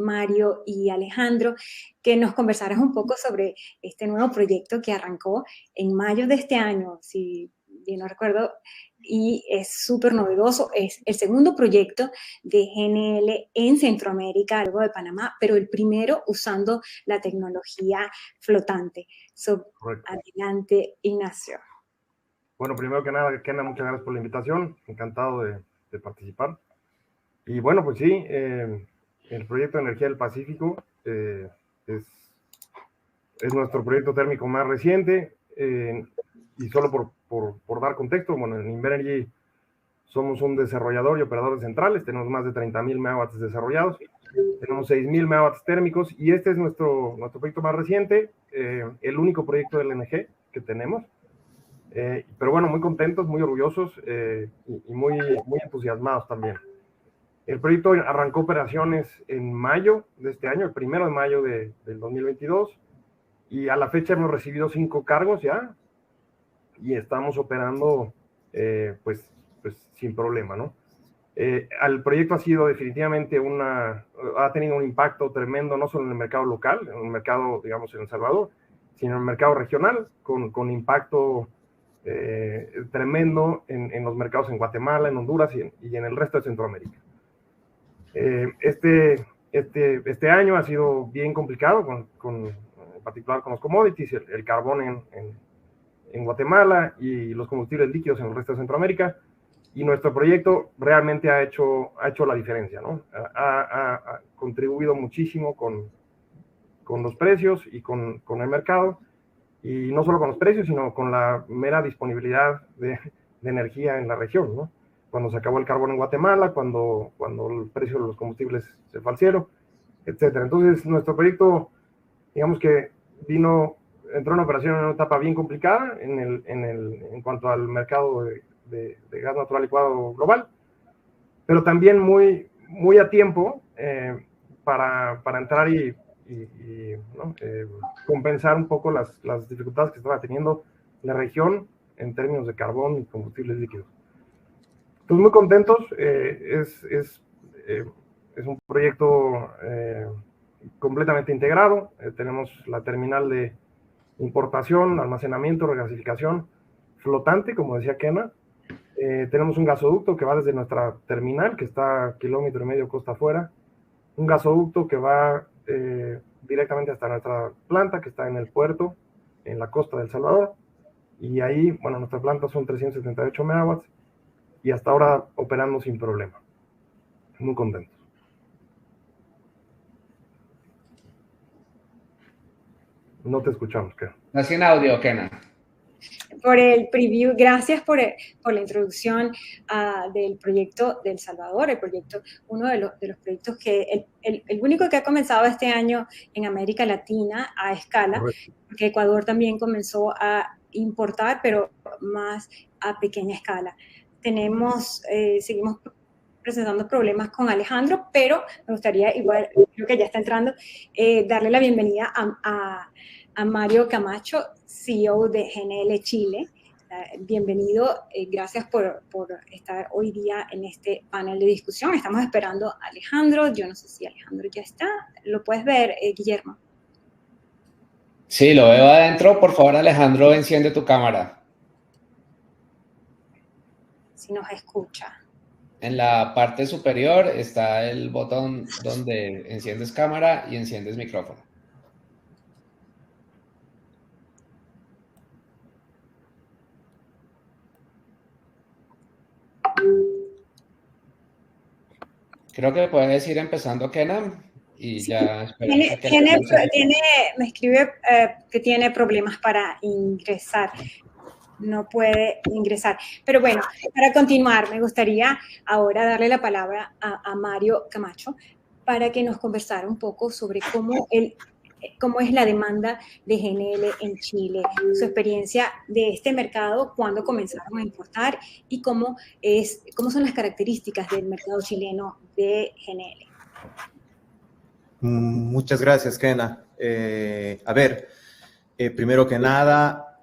Mario y Alejandro, que nos conversaras un poco sobre este nuevo proyecto que arrancó en mayo de este año, si bien no recuerdo, y es súper novedoso. Es el segundo proyecto de GNL en Centroamérica, luego de Panamá, pero el primero usando la tecnología flotante. Correcto. Adelante, Ignacio. Bueno, primero que nada, Kena, muchas gracias por la invitación. Encantado de participar. Y bueno, pues sí, el proyecto de energía del Pacífico es nuestro proyecto térmico más reciente. Y solo por dar contexto, bueno, en Invenergy somos un desarrollador y operador de centrales. Tenemos más de 30,000 megawatts desarrollados. Tenemos 6,000 megawatts térmicos y este es nuestro proyecto más reciente, el único proyecto de LNG que tenemos. Pero bueno, muy contentos, muy orgullosos y muy entusiasmados también. El proyecto arrancó operaciones en mayo de este año, el 1 de mayo del 2022, y a la fecha hemos recibido 5 cargos ya y estamos operando pues sin problema, ¿no? El proyecto ha sido definitivamente ha tenido un impacto tremendo, no solo en el mercado local, en el mercado, digamos, en El Salvador, sino en el mercado regional, con impacto tremendo en los mercados en Guatemala, en Honduras y en el resto de Centroamérica. Este año ha sido bien complicado, en particular con los commodities, el carbón en Guatemala y los combustibles líquidos en el resto de Centroamérica. Y nuestro proyecto realmente ha hecho la diferencia, ¿no? Ha contribuido muchísimo con los precios y con el mercado, y no solo con los precios, sino con la mera disponibilidad de energía en la región, ¿no? Cuando se acabó el carbón en Guatemala, cuando el precio de los combustibles se fue al cielo, etcétera. Entonces, nuestro proyecto, digamos que entró en operación en una etapa bien complicada en cuanto al mercado de gas natural licuado global, pero también muy a tiempo para entrar y ¿no? Compensar un poco las dificultades que estaba teniendo la región en términos de carbón y combustibles líquidos. Entonces, muy contentos. Es un proyecto completamente integrado. Tenemos la terminal de importación, almacenamiento, regasificación flotante, como decía Kena. Tenemos un gasoducto que va desde nuestra terminal, que está a 1,5 kilómetros costa afuera, un gasoducto que va directamente hasta nuestra planta, que está en el puerto, en la costa de El Salvador, y ahí, bueno, nuestra planta son 378 megawatts, y hasta ahora operando sin problema. Muy contentos. No te escuchamos, Kena. No sin audio, Kena. Por el preview, gracias por la introducción del proyecto de El Salvador, uno de los proyectos que, el único que ha comenzado este año en América Latina a escala, porque Ecuador también comenzó a importar, pero más a pequeña escala. Seguimos presentando problemas con Alejandro, pero me gustaría, igual, creo que ya está entrando, darle la bienvenida a Mario Camacho, CEO de GNL Chile. Bienvenido, gracias por estar hoy día en este panel de discusión. Estamos esperando a Alejandro, yo no sé si Alejandro ya está, ¿lo puedes ver, Guillermo? Sí, lo veo adentro. Por favor, Alejandro, enciende tu cámara. Si nos escucha. En la parte superior está el botón donde enciendes cámara y enciendes micrófono. Creo que puedes ir empezando, Kenan, y sí, ya me escribe que tiene problemas para ingresar. No puede ingresar. Pero bueno, para continuar, me gustaría ahora darle la palabra a Mario Camacho para que nos conversara un poco sobre cómo es la demanda de GNL en Chile, su experiencia de este mercado, cuándo comenzaron a importar y cómo son las características del mercado chileno de GNL. Muchas gracias, Kena. A ver, primero que nada,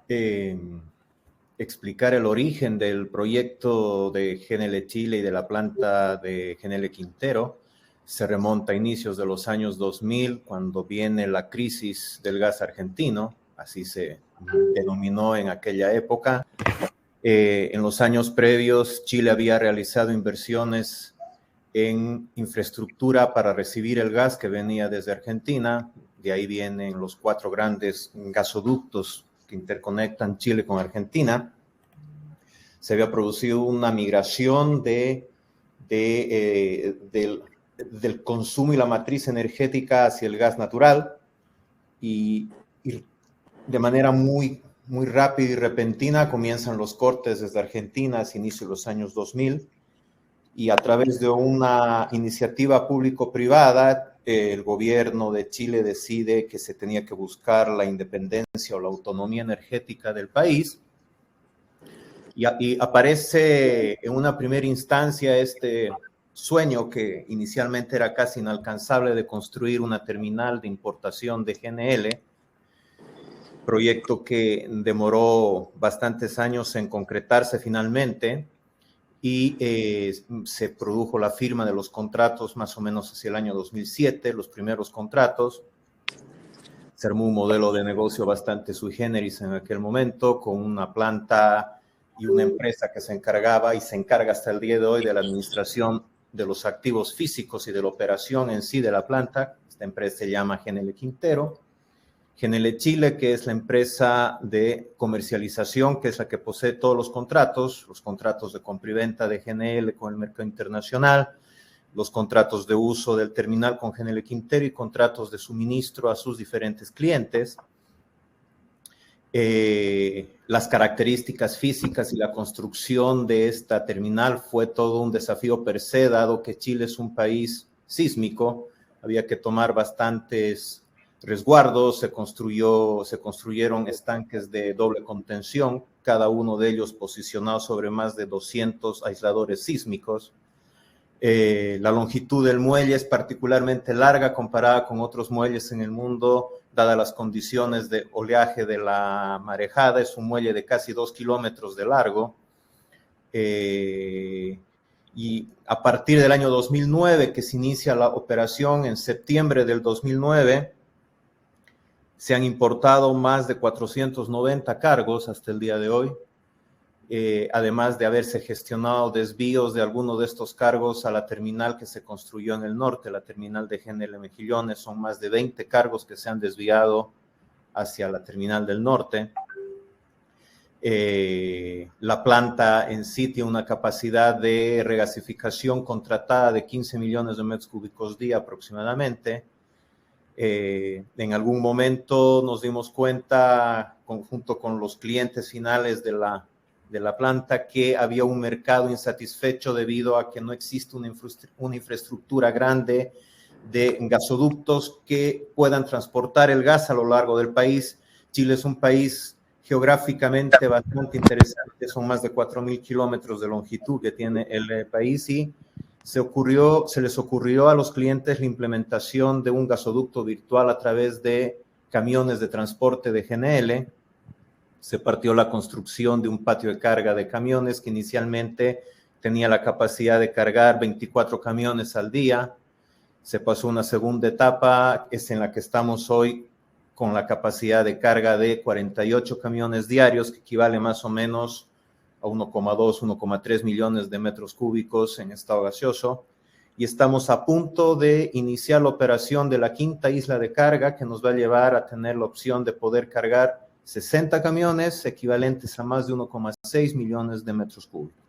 explicar el origen del proyecto de GNL Chile y de la planta de GNL Quintero. se remonta a inicios de los años 2000, cuando viene la crisis del gas argentino, así se denominó en aquella época. En los años previos, Chile había realizado inversiones en infraestructura para recibir el gas que venía desde Argentina. De ahí vienen los 4 grandes gasoductos que interconectan Chile con Argentina. Se había producido una migración del consumo y la matriz energética hacia el gas natural, y de manera muy rápida y repentina comienzan los cortes desde Argentina hacia inicio de los años 2000, y a través de una iniciativa público-privada, el gobierno de Chile decide que se tenía que buscar la independencia o la autonomía energética del país, y aparece en una primera instancia este sueño que inicialmente era casi inalcanzable de construir una terminal de importación de GNL, proyecto que demoró bastantes años en concretarse finalmente, y se produjo la firma de los contratos más o menos hacia el año 2007, los primeros contratos. Se armó un modelo de negocio bastante sui generis en aquel momento, con una planta y una empresa que se encargaba y se encarga hasta el día de hoy de la administración de los activos físicos y de la operación en sí de la planta. Esta empresa se llama GNL Quintero. GNL Chile, que es la empresa de comercialización, que es la que posee todos los contratos de compra y venta de GNL con el mercado internacional, los contratos de uso del terminal con GNL Quintero y contratos de suministro a sus diferentes clientes. Las características físicas y la construcción de esta terminal fue todo un desafío per se, dado que Chile es un país sísmico. Había que tomar bastantes resguardos, se construyeron estanques de doble contención, cada uno de ellos posicionado sobre más de 200 aisladores sísmicos. La longitud del muelle es particularmente larga comparada con otros muelles en el mundo, dadas las condiciones de oleaje de la marejada. Es un muelle de casi 2 kilómetros de largo. Y a partir del año 2009, que se inicia la operación en septiembre del 2009, se han importado más de 490 cargos hasta el día de hoy, además de haberse gestionado desvíos de algunos de estos cargos a la terminal que se construyó en el norte, la terminal de GNL Mejillones. Son más de 20 cargos que se han desviado hacia la terminal del norte. La planta en sí tiene una capacidad de regasificación contratada de 15 millones de metros cúbicos día aproximadamente. En algún momento nos dimos cuenta, junto con los clientes finales de la planta, que había un mercado insatisfecho debido a que no existe una infraestructura grande de gasoductos que puedan transportar el gas a lo largo del país. Chile es un país geográficamente bastante interesante, son más de 4.000 kilómetros de longitud que tiene el país, y se les ocurrió a los clientes la implementación de un gasoducto virtual a través de camiones de transporte de GNL. Se partió la construcción de un patio de carga de camiones que inicialmente tenía la capacidad de cargar 24 camiones al día. Se pasó una segunda etapa, es en la que estamos hoy, con la capacidad de carga de 48 camiones diarios, que equivale más o menos a 1,2, 1,3 millones de metros cúbicos en estado gaseoso. Y estamos a punto de iniciar la operación de la quinta isla de carga, que nos va a llevar a tener la opción de poder cargar 60 camiones, equivalentes a más de 1,6 millones de metros cúbicos.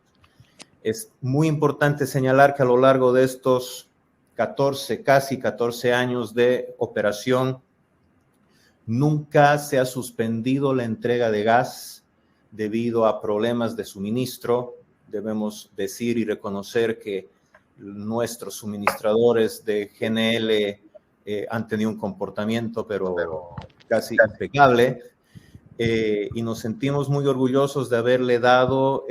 Es muy importante señalar que a lo largo de estos casi 14 años de operación, nunca se ha suspendido la entrega de gas debido a problemas de suministro. Debemos decir y reconocer que nuestros suministradores de GNL han tenido un comportamiento pero casi impecable, y nos sentimos muy orgullosos de haberle dado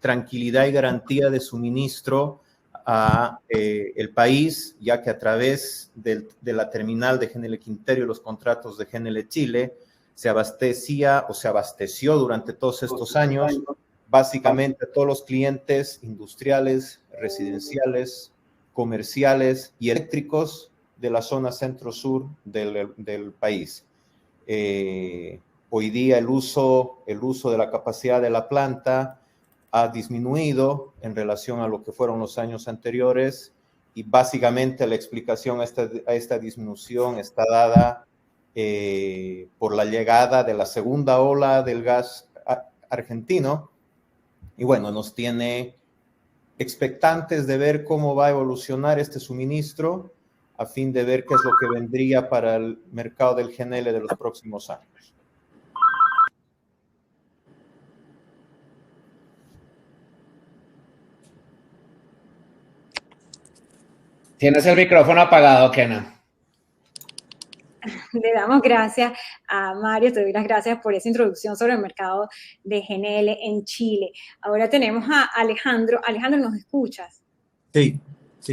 tranquilidad y garantía de suministro a el país, ya que a través de la terminal de GNL Quintero y los contratos de GNL Chile se abasteció durante todos estos años básicamente a todos los clientes industriales, residenciales, comerciales y eléctricos de la zona centro-sur del país. Hoy día el uso de la capacidad de la planta ha disminuido en relación a lo que fueron los años anteriores, y básicamente la explicación a esta disminución está dada por la llegada de la segunda ola del gas argentino, y bueno, nos tiene expectantes de ver cómo va a evolucionar este suministro, a fin de ver qué es lo que vendría para el mercado del GNL de los próximos años. Tienes el micrófono apagado, Kena. Le damos gracias a Mario, te doy las gracias por esa introducción sobre el mercado de GNL en Chile. Ahora tenemos a Alejandro. Alejandro, ¿nos escuchas? Sí,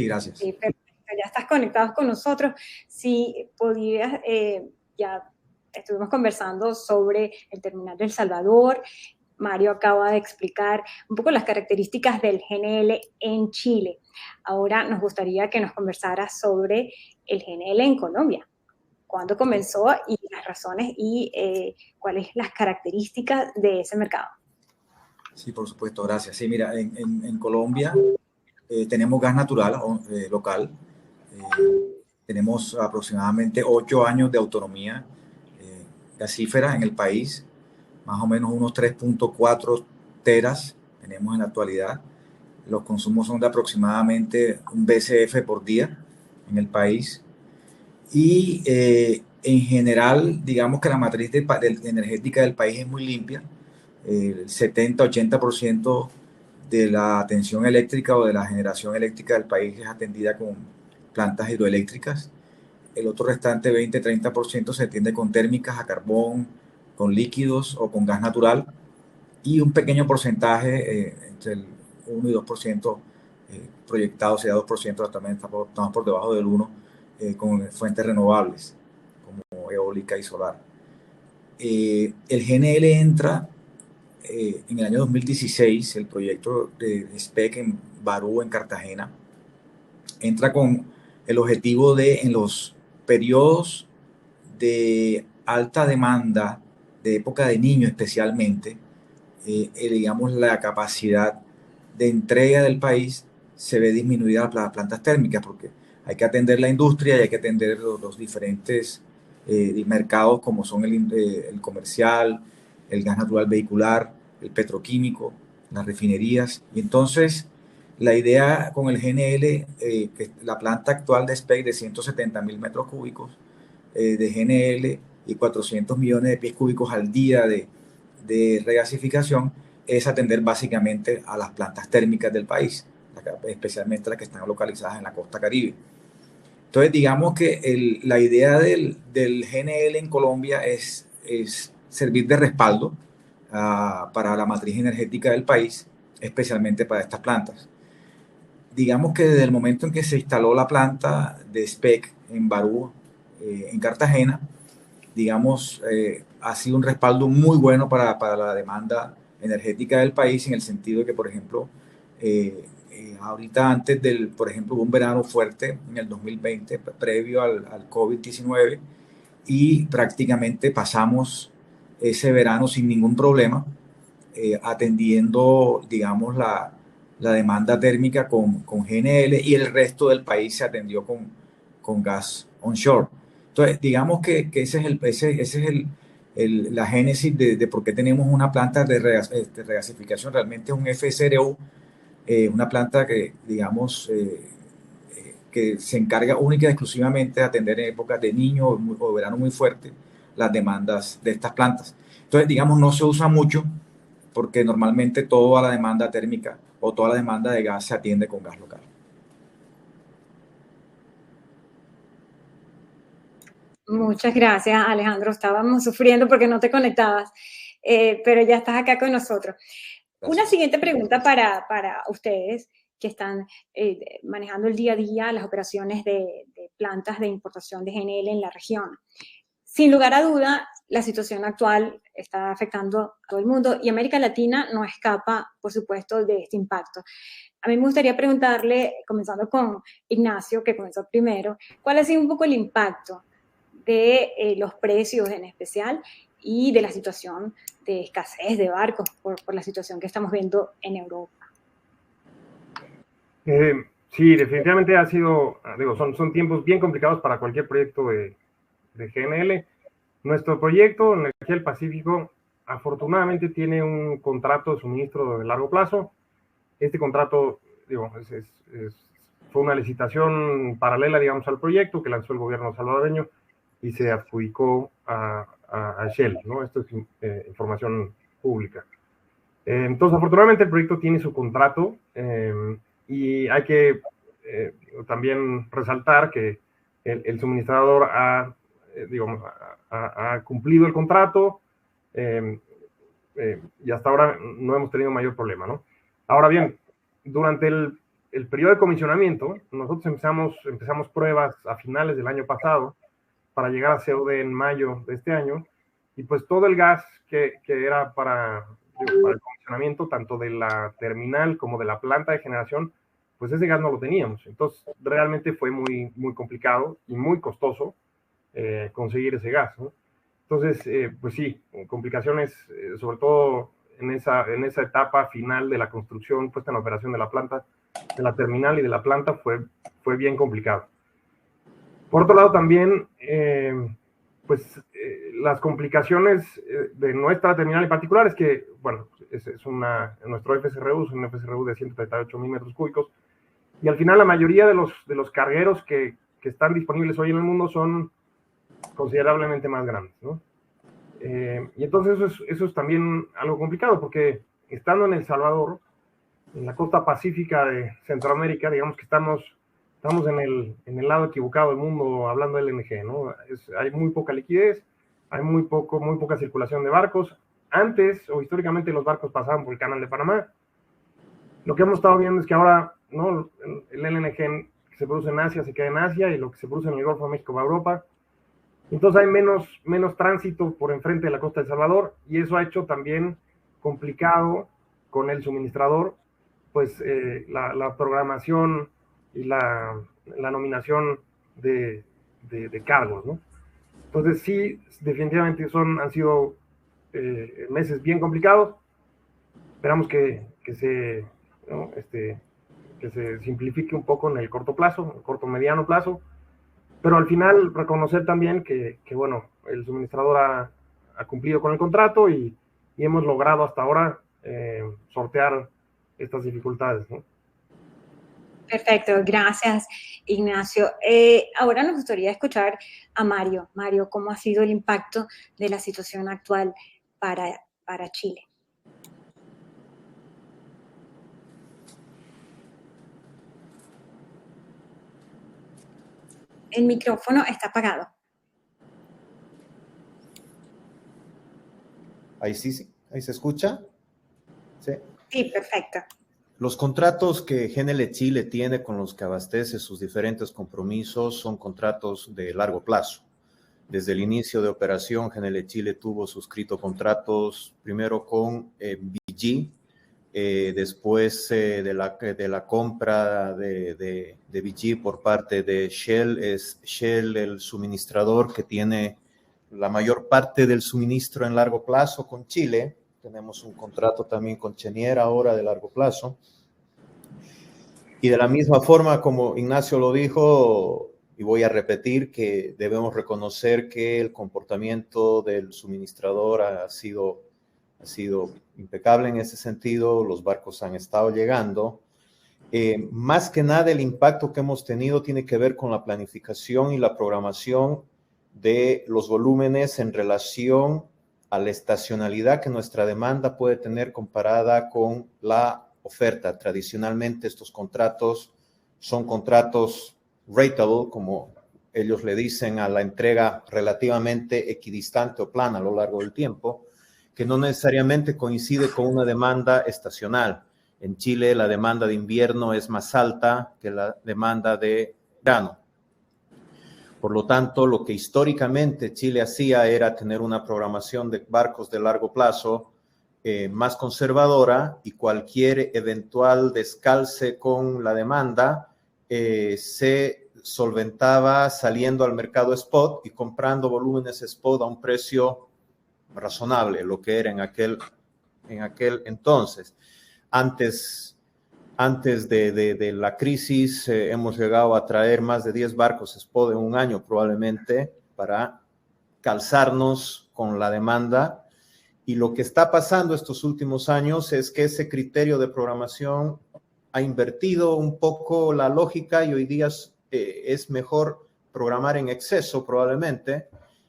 gracias. Sí, perfecto, ya estás conectado con nosotros. Si podías, ya estuvimos conversando sobre el terminal de El Salvador. Mario acaba de explicar un poco las características del GNL en Chile. Ahora nos gustaría que nos conversaras sobre el GNL en Colombia. ¿Cuándo comenzó y las razones y cuáles las características de ese mercado? Sí, por supuesto, gracias. Sí, mira, en Colombia tenemos gas natural local. Tenemos aproximadamente 8 años de autonomía gasífera en el país. Más o menos unos 3.4 teras tenemos en la actualidad. Los consumos son de aproximadamente un BCF por día en el país. Y en general, digamos que la matriz energética del país es muy limpia. El 70-80% de la tensión eléctrica o de la generación eléctrica del país es atendida con plantas hidroeléctricas. El otro restante 20-30% se atiende con térmicas a carbón, con líquidos o con gas natural. Y un pequeño porcentaje, entre el 1 y 2%, proyectado, sea 2%, también estamos por debajo del 1%, con fuentes renovables, como eólica y solar. El GNL entra en el año 2016, el proyecto de SPEC en Barú, en Cartagena, entra con el objetivo de, en los periodos de alta demanda, de época de niño especialmente, digamos, la capacidad de entrega del país se ve disminuida por las plantas térmicas, porque hay que atender la industria y hay que atender los diferentes mercados, como son el comercial, el gas natural vehicular, el petroquímico, las refinerías. Y entonces la idea con el GNL, que la planta actual de SPEC de 170.000 metros cúbicos de GNL y 400 millones de pies cúbicos al día de regasificación, es atender básicamente a las plantas térmicas del país, especialmente las que están localizadas en la costa caribe. Entonces, digamos que la idea del GNL en Colombia es servir de respaldo para la matriz energética del país, especialmente para estas plantas. Digamos que desde el momento en que se instaló la planta de SPEC en Barú, en Cartagena, digamos, ha sido un respaldo muy bueno para la demanda energética del país, en el sentido de que, por ejemplo, ahorita antes por ejemplo, hubo un verano fuerte en el 2020, previo al COVID-19, y prácticamente pasamos ese verano sin ningún problema, atendiendo, digamos, la demanda térmica con GNL, y el resto del país se atendió con gas onshore. Entonces, digamos que ese es la génesis de por qué tenemos una planta de regasificación. Realmente es un FSRU, una planta que, digamos, que se encarga única y exclusivamente de atender en épocas de niño o verano muy fuerte las demandas de estas plantas. Entonces, digamos, no se usa mucho, porque normalmente toda la demanda térmica o toda la demanda de gas se atiende con gas local. Muchas gracias, Alejandro. Estábamos sufriendo porque no te conectabas, pero ya estás acá con nosotros. Gracias. Una siguiente pregunta para ustedes que están manejando el día a día las operaciones de plantas de importación de GNL en la región. Sin lugar a duda, la situación actual está afectando a todo el mundo y América Latina no escapa, por supuesto, de este impacto. A mí me gustaría preguntarle, comenzando con Ignacio, que comenzó primero, ¿cuál ha sido un poco el impacto de los precios en especial y de la situación de escasez de barcos por la situación que estamos viendo en Europa? Sí, definitivamente ha sido, digo, son tiempos bien complicados para cualquier proyecto de GNL. Nuestro proyecto, Energía del Pacífico, afortunadamente tiene un contrato de suministro de largo plazo. Este contrato, digo, fue una licitación paralela, digamos, al proyecto que lanzó el gobierno salvadoreño y se adjudicó a Shell, ¿no? Esto es información pública. Entonces, afortunadamente el proyecto tiene su contrato y hay que también resaltar que el suministrador ha cumplido el contrato y hasta ahora no hemos tenido mayor problema, ¿no? Ahora bien, durante el periodo de comisionamiento, nosotros empezamos pruebas a finales del año pasado para llegar a COD en mayo de este año, y pues todo el gas que era para el comisionamiento, tanto de la terminal como de la planta de generación, pues ese gas no lo teníamos. Entonces, realmente fue muy, muy complicado y muy costoso conseguir ese gas, ¿no? Entonces, pues sí, complicaciones, sobre todo en esa etapa final de la construcción, puesta en operación de la planta, de la terminal y de la planta, fue bien complicado. Por otro lado, también, las complicaciones de nuestra terminal en particular es que, bueno, nuestro FSRU es un FSRU de 138,000 metros cúbicos, y al final la mayoría de los cargueros que están disponibles hoy en el mundo son considerablemente más grandes, ¿no? Y entonces eso es también algo complicado, porque estando en El Salvador, en la costa pacífica de Centroamérica, digamos que estamos en el lado equivocado del mundo hablando de LNG, ¿no? Hay muy poca liquidez, hay muy poca circulación de barcos. Antes, o históricamente, los barcos pasaban por el Canal de Panamá. Lo que hemos estado viendo es que ahora, ¿no?, el LNG que se produce en Asia se queda en Asia, y lo que se produce en el Golfo de México va a Europa. Entonces hay menos tránsito por enfrente de la costa de El Salvador, y eso ha hecho también complicado con el suministrador, pues la programación y la nominación de cargos, ¿no? Entonces sí, definitivamente han sido meses bien complicados. Esperamos que se simplifique un poco en el corto plazo, el corto mediano plazo, pero al final reconocer también que bueno, el suministrador ha cumplido con el contrato y hemos logrado hasta ahora sortear estas dificultades, ¿no? Perfecto, gracias, Ignacio. Ahora nos gustaría escuchar a Mario. Mario, ¿cómo ha sido el impacto de la situación actual para Chile? El micrófono está apagado. Ahí sí, ahí se escucha. Sí. Sí, perfecto. Los contratos que GNL Chile tiene con los que abastece sus diferentes compromisos son contratos de largo plazo. Desde el inicio de operación, GNL Chile tuvo suscrito contratos primero con BG, después de la compra de BG por parte de Shell. Es Shell el suministrador que tiene la mayor parte del suministro en largo plazo con Chile. Tenemos un contrato también con Cheniere ahora de largo plazo. Y de la misma forma, como Ignacio lo dijo, y voy a repetir, que debemos reconocer que el comportamiento del suministrador ha sido impecable en ese sentido. Los barcos han estado llegando. Más que nada, el impacto que hemos tenido tiene que ver con la planificación y la programación de los volúmenes en relación a la estacionalidad que nuestra demanda puede tener comparada con la oferta. Tradicionalmente estos contratos son contratos ratable, como ellos le dicen a la entrega relativamente equidistante o plana a lo largo del tiempo, que no necesariamente coincide con una demanda estacional. En Chile la demanda de invierno es más alta que la demanda de verano. Por lo tanto, lo que históricamente Chile hacía era tener una programación de barcos de largo plazo más conservadora y cualquier eventual descalce con la demanda se solventaba saliendo al mercado spot y comprando volúmenes spot a un precio razonable, lo que era en aquel entonces. Antes de la crisis hemos llegado a traer más de 10 barcos spot en un año probablemente para calzarnos con la demanda. Y lo que está pasando estos últimos años es que ese criterio de programación ha invertido un poco la lógica y hoy día es mejor programar en exceso probablemente,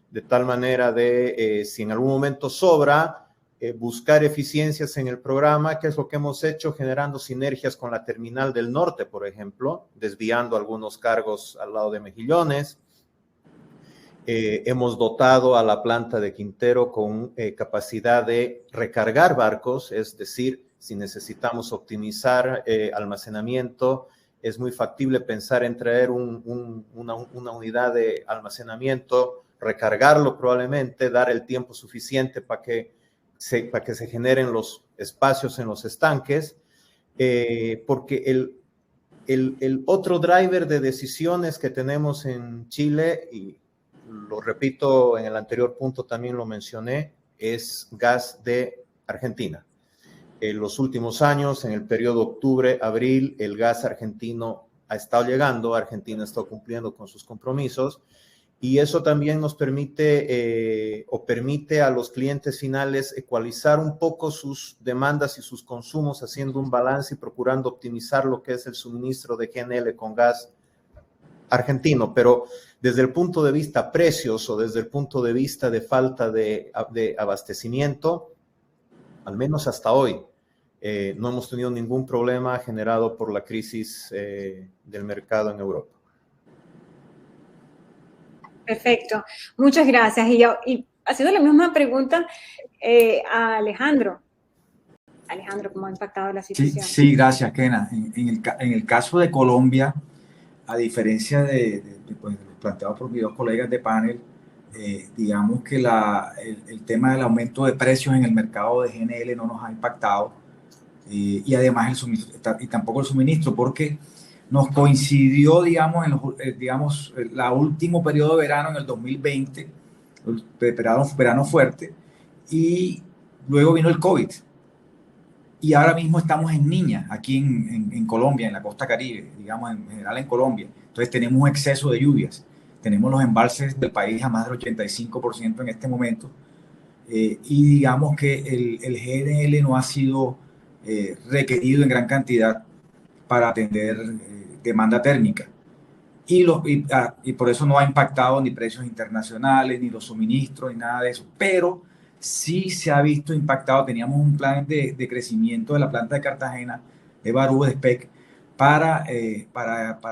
de tal manera de si en algún momento sobra, buscar eficiencias en el programa, que es lo que hemos hecho generando sinergias con la terminal del norte, por ejemplo, desviando algunos cargos al lado de Mejillones. Hemos dotado a la planta de Quintero con capacidad de recargar barcos, es decir, si necesitamos optimizar almacenamiento, es muy factible pensar en traer una unidad de almacenamiento, recargarlo probablemente, dar el tiempo suficiente para que se generen los espacios en los estanques, porque el otro driver de decisiones que tenemos en Chile, y lo repito, en el anterior punto también lo mencioné, es gas de Argentina. En los últimos años, en el periodo octubre-abril, el gas argentino ha estado llegando, Argentina ha estado cumpliendo con sus compromisos, y eso también nos permite permite a los clientes finales ecualizar un poco sus demandas y sus consumos, haciendo un balance y procurando optimizar lo que es el suministro de GNL con gas argentino. Pero desde el punto de vista precios o desde el punto de vista de falta de abastecimiento, al menos hasta hoy, no hemos tenido ningún problema generado por la crisis del mercado en Europa. Perfecto, muchas gracias. Y haciendo la misma pregunta a Alejandro. Alejandro, ¿cómo ha impactado la situación? Sí, gracias, Kena. En el caso de Colombia, a diferencia de lo planteado por mis dos colegas de panel, digamos que el tema del aumento de precios en el mercado de GNL no nos ha impactado, y además el suministro, y tampoco el suministro, porque nos coincidió, digamos, el último periodo de verano en el 2020, verano fuerte, y luego vino el COVID. Y ahora mismo estamos en Niña, aquí en Colombia, en la costa Caribe, digamos, en general en Colombia. Entonces tenemos un exceso de lluvias. Tenemos los embalses del país a más del 85% en este momento. Y digamos que el GNL no ha sido requerido en gran cantidad para atender demanda térmica. Y por eso no ha impactado ni precios internacionales, ni los suministros, ni nada de eso. Pero sí se ha visto impactado. Teníamos un plan de crecimiento de la planta de Cartagena, de Barú, de SPEC, para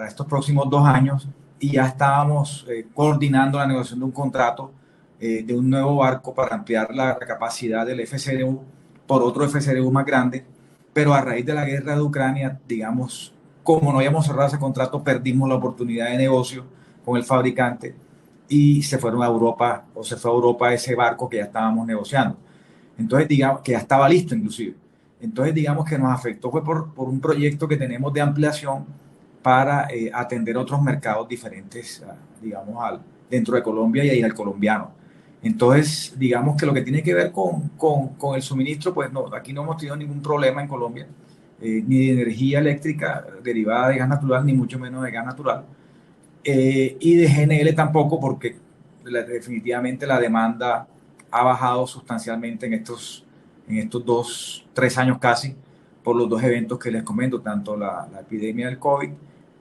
estos próximos 2 años, y ya estábamos coordinando la negociación de un contrato de un nuevo barco para ampliar la capacidad del FCRU por otro FCRU más grande, pero a raíz de la guerra de Ucrania, digamos, como no habíamos cerrado ese contrato, perdimos la oportunidad de negocio con el fabricante y se fueron a Europa, o se fue a Europa ese barco que ya estábamos negociando. Entonces, digamos que ya estaba listo inclusive. Entonces, digamos que nos afectó fue por un proyecto que tenemos de ampliación para atender otros mercados diferentes, digamos, dentro de Colombia y ahí al colombiano. Entonces, digamos que lo que tiene que ver con el suministro, pues no, aquí no hemos tenido ningún problema en Colombia, ni de energía eléctrica derivada de gas natural, ni mucho menos de gas natural. Y de GNL tampoco, porque definitivamente la demanda ha bajado sustancialmente en estos 2-3 años casi, por los 2 eventos que les comento, tanto la epidemia del COVID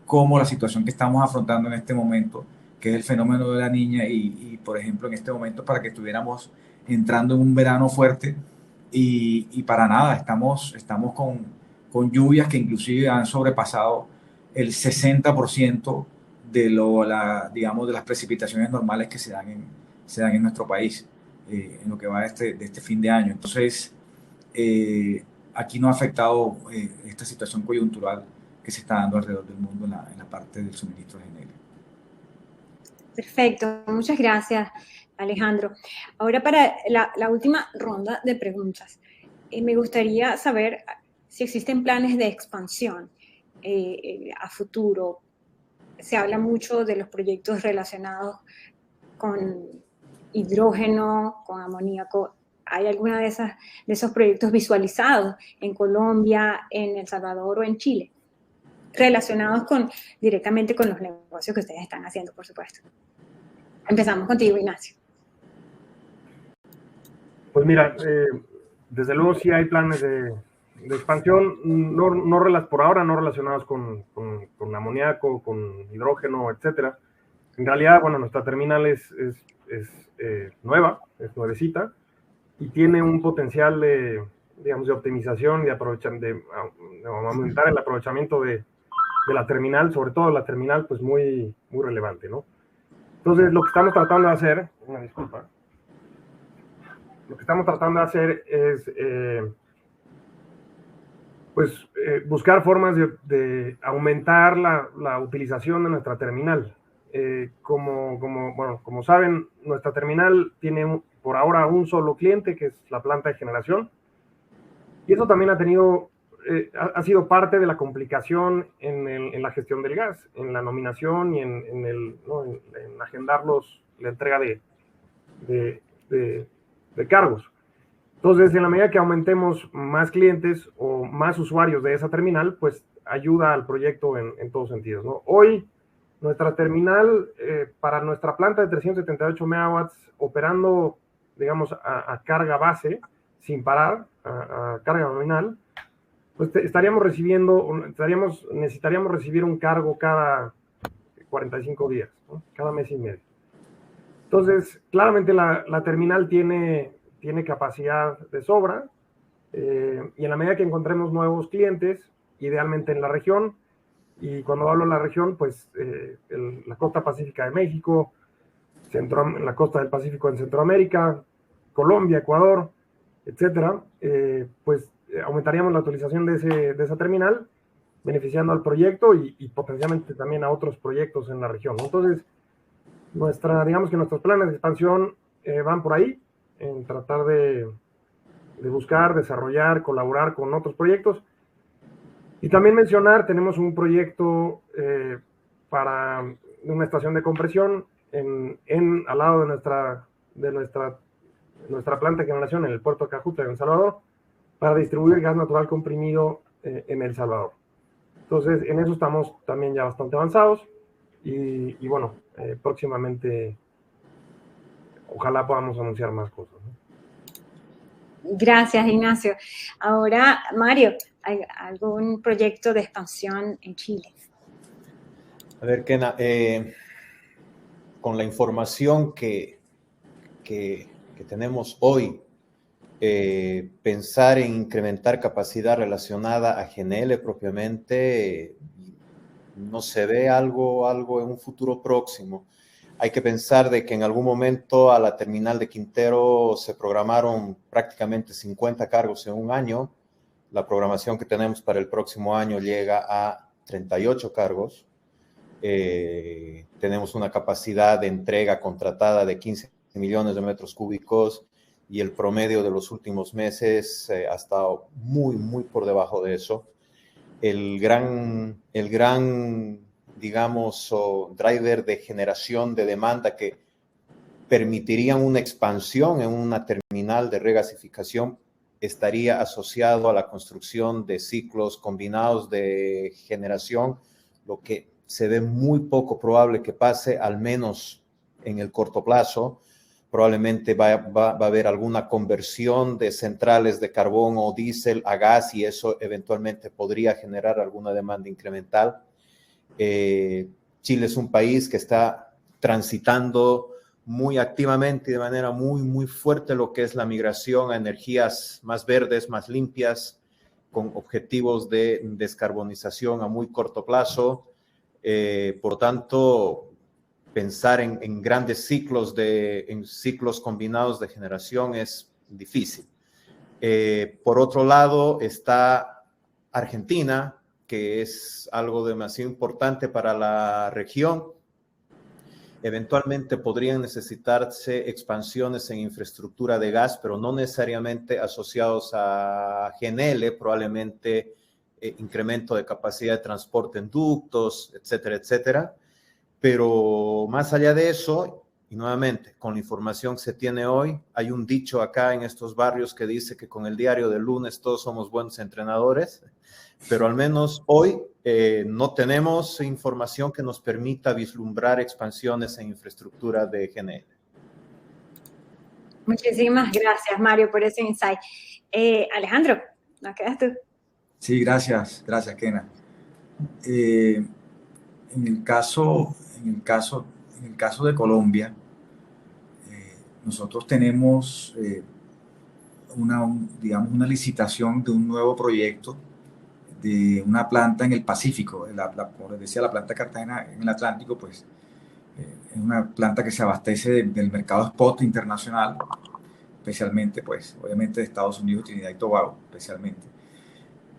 como la situación que estamos afrontando en este momento, que es el fenómeno de la Niña, y por ejemplo en este momento para que estuviéramos entrando en un verano fuerte, y para nada, estamos con lluvias que inclusive han sobrepasado el 60% digamos, de las precipitaciones normales que se dan en nuestro país en lo que va de este fin de año. Entonces, aquí no ha afectado esta situación coyuntural que se está dando alrededor del mundo en la parte del suministro de GNL. Perfecto, muchas gracias, Alejandro. Ahora para la última ronda de preguntas. me gustaría saber si existen planes de expansión a futuro. Se habla mucho de los proyectos relacionados con hidrógeno, con amoníaco. ¿Hay alguna de esos proyectos visualizados en Colombia, en El Salvador o en Chile? Relacionados directamente con los negocios que ustedes están haciendo, por supuesto. Empezamos contigo, Ignacio. Pues mira, desde luego sí hay planes de expansión, por ahora no relacionados con amoníaco, con hidrógeno, etcétera. En realidad, bueno, nuestra terminal es nueva, es nuevecita, y tiene un potencial de optimización y de aumentar el aprovechamiento de la terminal, sobre todo la terminal, pues muy, muy relevante, ¿no? Entonces, lo que estamos tratando de hacer, es buscar formas de aumentar la utilización de nuestra terminal. Como saben, nuestra terminal tiene por ahora un solo cliente, que es la planta de generación, y eso también ha sido parte de la complicación en la gestión del gas, en la nominación y en agendar la entrega de cargos. Entonces, en la medida que aumentemos más clientes o más usuarios de esa terminal, pues ayuda al proyecto en todos sentidos, ¿no? Hoy, nuestra terminal, para nuestra planta de 378 megawatts, operando, digamos, a carga base, sin parar, a carga nominal, pues necesitaríamos recibir un cargo cada 45 días, ¿no? Cada mes y medio. Entonces, claramente la terminal tiene capacidad de sobra, y en la medida que encontremos nuevos clientes, idealmente en la región, y cuando hablo de la región, pues la costa pacífica de México, la costa del Pacífico en Centroamérica, Colombia, Ecuador, etcétera, pues aumentaríamos la utilización de esa terminal, beneficiando al proyecto y potencialmente también a otros proyectos en la región, ¿no? Entonces, digamos que nuestros planes de expansión van por ahí, en tratar de buscar, desarrollar, colaborar con otros proyectos. Y también mencionar, tenemos un proyecto para una estación de compresión al lado de nuestra planta de generación en el puerto de Cajuta, en El Salvador, para distribuir gas natural comprimido en El Salvador. Entonces, en eso estamos también ya bastante avanzados y bueno, próximamente ojalá podamos anunciar más cosas, ¿no? Gracias, Ignacio. Ahora, Mario, ¿hay algún proyecto de expansión en Chile? A ver, Kena, con la información que tenemos hoy, pensar en incrementar capacidad relacionada a GNL propiamente no se ve algo en un futuro próximo. Hay que pensar de que en algún momento a la terminal de Quintero se programaron prácticamente 50 cargos en un año. La programación que tenemos para el próximo año llega a 38 cargos. Tenemos una capacidad de entrega contratada de 15 millones de metros cúbicos y el promedio de los últimos meses ha estado muy, muy por debajo de eso. El gran digamos, driver de generación de demanda que permitirían una expansión en una terminal de regasificación estaría asociado a la construcción de ciclos combinados de generación, lo que se ve muy poco probable que pase, al menos en el corto plazo. Probablemente va a haber alguna conversión de centrales de carbón o diésel a gas y eso eventualmente podría generar alguna demanda incremental. Chile es un país que está transitando muy activamente y de manera muy, muy fuerte lo que es la migración a energías más verdes, más limpias, con objetivos de descarbonización a muy corto plazo. Por tanto, pensar en grandes ciclos, en ciclos combinados de generación es difícil. Por otro lado está Argentina, que es algo demasiado importante para la región Eventualmente podrían necesitarse expansiones en infraestructura de gas, pero no necesariamente asociados a GNL, probablemente incremento de capacidad de transporte en ductos, etcétera, etcétera. Pero más allá de eso, y nuevamente, con la información que se tiene hoy, hay un dicho acá en estos barrios que dice que con el diario del lunes todos somos buenos entrenadores, pero al menos hoy no tenemos información que nos permita vislumbrar expansiones en infraestructura de GNL. Muchísimas gracias, Mario, por ese insight. Alejandro, ¿nos quedas tú? Sí, gracias, Kena. En el caso de Colombia, nosotros tenemos una licitación de un nuevo proyecto de una planta en el Pacífico. Como les decía, la planta Cartagena en el Atlántico, pues es una planta que se abastece del mercado spot internacional, especialmente, pues, obviamente de Estados Unidos, Trinidad y Tobago, especialmente.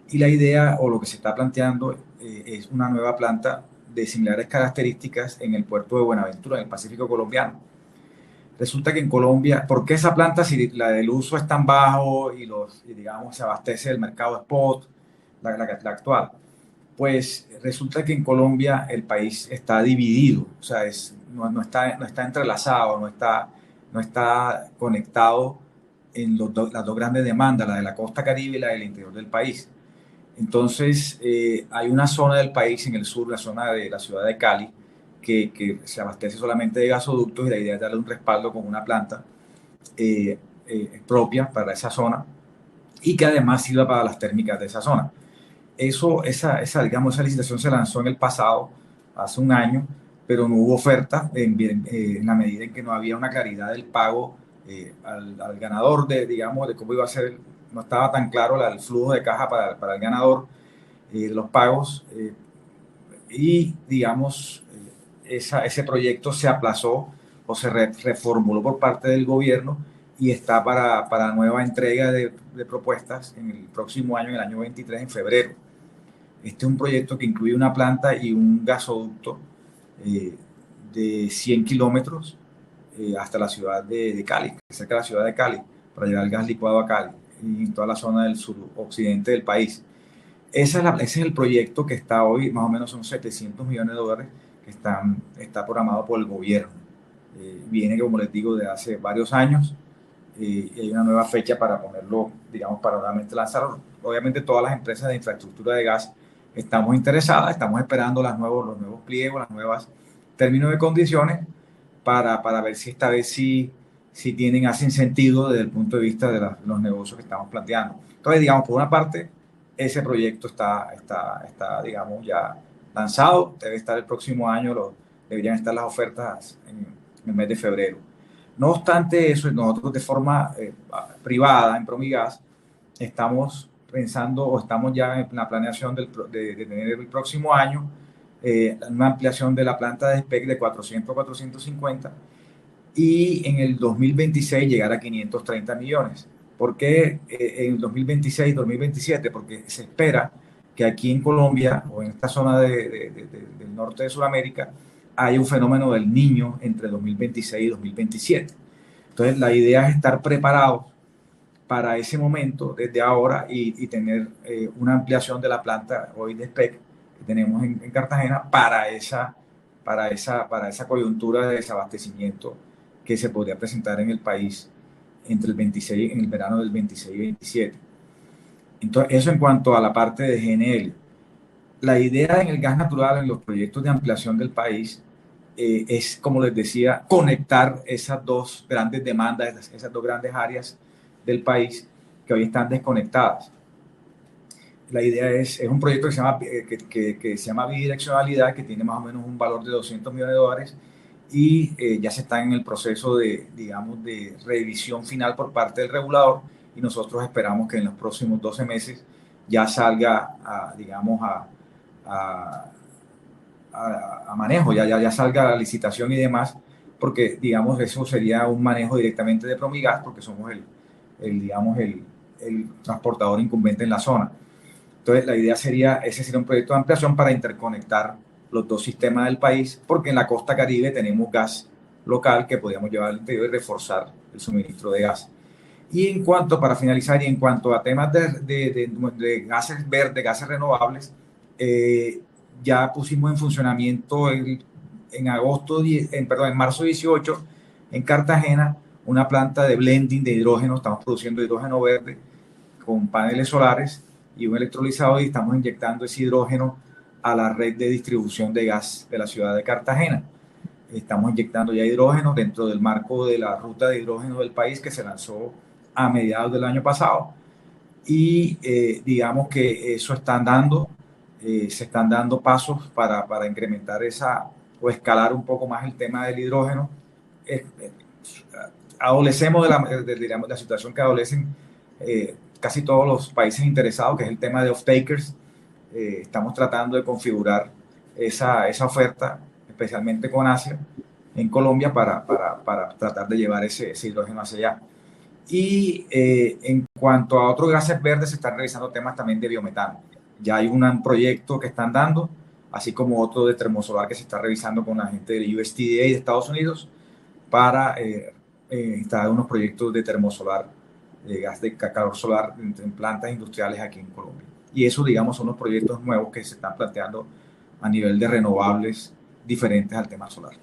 Y la idea, o lo que se está planteando, es una nueva planta de similares características en el puerto de Buenaventura, en el Pacífico colombiano. Resulta que en Colombia, ¿por qué esa planta, si la del uso es tan bajo y digamos, se abastece del mercado spot, la actual? Pues resulta que en Colombia el país está dividido, o sea, no está entrelazado, no está conectado en las dos grandes demandas, la de la costa caribe y la del interior del país. Entonces, hay una zona del país en el sur, la zona de la ciudad de Cali, que se abastece solamente de gasoductos, y la idea es darle un respaldo con una planta propia para esa zona y que además sirva para las térmicas de esa zona. Esa licitación se lanzó en el pasado, hace un año, pero no hubo oferta en la medida en que no había una claridad del pago al ganador de cómo iba a ser. No estaba tan claro el flujo de caja para el ganador de los pagos, y digamos, ese proyecto se aplazó o se reformuló por parte del gobierno y está para nueva entrega de propuestas en el próximo año, en el año 23, en febrero. Este es un proyecto que incluye una planta y un gasoducto de 100 kilómetros hasta la ciudad de Cali, cerca de la ciudad de Cali, para llevar el gas licuado a Cali y en toda la zona del suroccidente del país. Ese es el proyecto que está hoy, más o menos son $700 millones que está programado por el gobierno. Viene, como les digo, de hace varios años, y hay una nueva fecha para ponerlo, digamos, para nuevamente lanzarlo. Obviamente todas las empresas de infraestructura de gas estamos interesadas, estamos esperando los nuevos pliegos, las nuevas términos de condiciones para ver si esta vez hacen sentido desde el punto de vista de los negocios que estamos planteando. Entonces, digamos, por una parte, ese proyecto está digamos, ya lanzado, debe estar el próximo año, deberían estar las ofertas en el mes de febrero. No obstante eso, nosotros de forma privada en Promigas estamos pensando, o estamos ya en la planeación de tener el próximo año una ampliación de la planta de SPEC de 400 a 450, y en el 2026 llegar a 530 millones. ¿Por qué en 2026, 2027? Porque se espera que aquí en Colombia, o en esta zona del norte de Sudamérica, hay un fenómeno del Niño entre 2026 y 2027. Entonces, la idea es estar preparados para ese momento desde ahora y tener una ampliación de la planta hoy de SPEC que tenemos en Cartagena para esa coyuntura de desabastecimiento que se podría presentar en el país en el verano del 26 y 27. Entonces, eso en cuanto a la parte de GNL. La idea en el gas natural, en los proyectos de ampliación del país, es, como les decía, conectar esas dos grandes demandas, esas dos grandes áreas del país que hoy están desconectadas. La idea es un proyecto que se llama bidireccionalidad, que tiene más o menos un valor de $200 millones, y ya se está en el proceso de revisión final por parte del regulador, y nosotros esperamos que en los próximos 12 meses ya salga a manejo, ya salga la licitación y demás, porque eso sería un manejo directamente de Promigas, porque somos el transportador incumbente en la zona. Entonces, la idea ese sería un proyecto de ampliación para interconectar los dos sistemas del país, porque en la costa Caribe tenemos gas local que podríamos llevar al interior y reforzar el suministro de gas. Y en cuanto, para finalizar, y en cuanto a temas de gases verdes, gases renovables, ya pusimos en funcionamiento en marzo 18, en Cartagena, una planta de blending de hidrógeno. Estamos produciendo hidrógeno verde con paneles solares y un electrolizador, y estamos inyectando ese hidrógeno a la red de distribución de gas de la ciudad de Cartagena. Estamos inyectando ya hidrógeno dentro del marco de la ruta de hidrógeno del país que se lanzó a mediados del año pasado, y digamos que eso se están dando pasos para incrementar o escalar un poco más el tema del hidrógeno. Adolecemos de la situación que adolecen casi todos los países interesados, que es el tema de off-takers. Estamos tratando de configurar esa oferta, especialmente con Asia, en Colombia, para tratar de llevar ese hidrógeno hacia allá. Y en cuanto a otros gases verdes, se están revisando temas también de biometano. Ya hay un proyecto que están dando, así como otro de termosolar que se está revisando con la gente del USDA de Estados Unidos para instalar unos proyectos de termosolar, de gas de calor solar en plantas industriales aquí en Colombia. Y eso, digamos, son los proyectos nuevos que se están planteando a nivel de renovables diferentes al tema solar.